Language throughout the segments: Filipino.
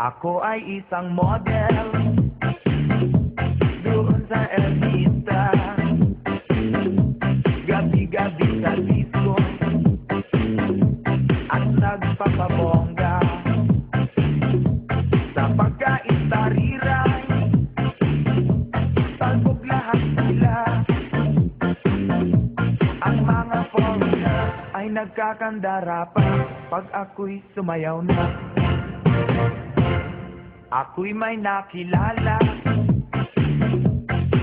Ako ay isang model doon sa Ermita, gabi-gabi sa disco at nagpapabongga sa pagkain-tariray. Talbog lahat sila. Ang mga foreigner ay nagkakandara pa pag ako'y sumayaw na. Ako'y may nakilala,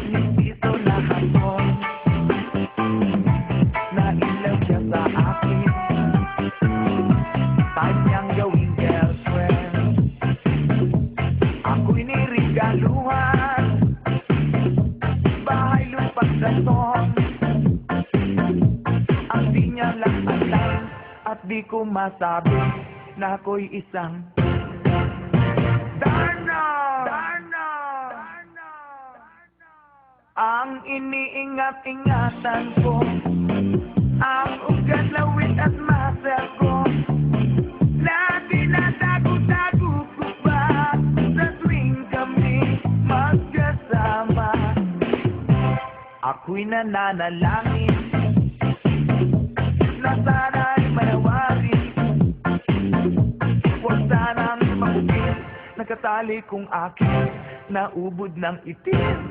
nisiso na hapon, nailaw siya sa akin, type niyang gawing girlfriend. Ako'y nirigaluhan, bahay lupa sa ton, ang di niya lang alam at di ko masabi na ako'y isang ang iniingat-ingatan ko, ang ugat, lawit at muscle ko, na tinatago-tago ko ba sa tuwing kami magkasama. Ako'y nananalangin na sana'y manawari, huwag sanang maubit, nakatali kong akin naubod ng itim.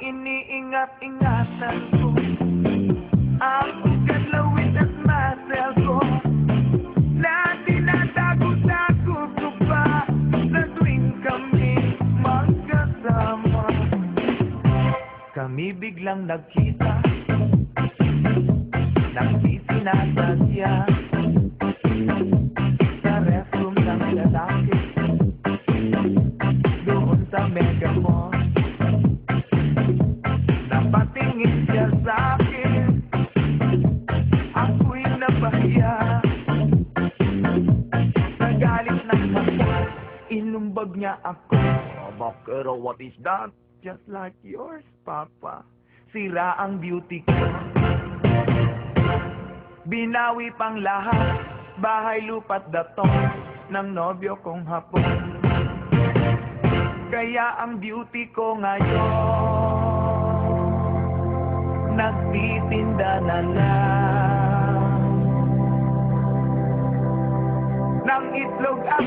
Iniingat-ingatan ko, ang ugat, lawit at muscle ko, na tinatago-tago ko ba sa tuwing kami magkasama. Kami biglang nagkita, nagsisinasasya sa restroom ng lalaki doon sa Mega Mall. Napatingin siya sa'kin, ako'y napahiya. Sa galit ng mata, inumbag niya ako. Pero what is that? Just like yours, Papa. Sira ang beauty ko. Binawi pang lahat, bahay lupa't dato ng nobyo kong hapon. Kaya ang beauty ko ngayon nagtitinda na lang ng itlog at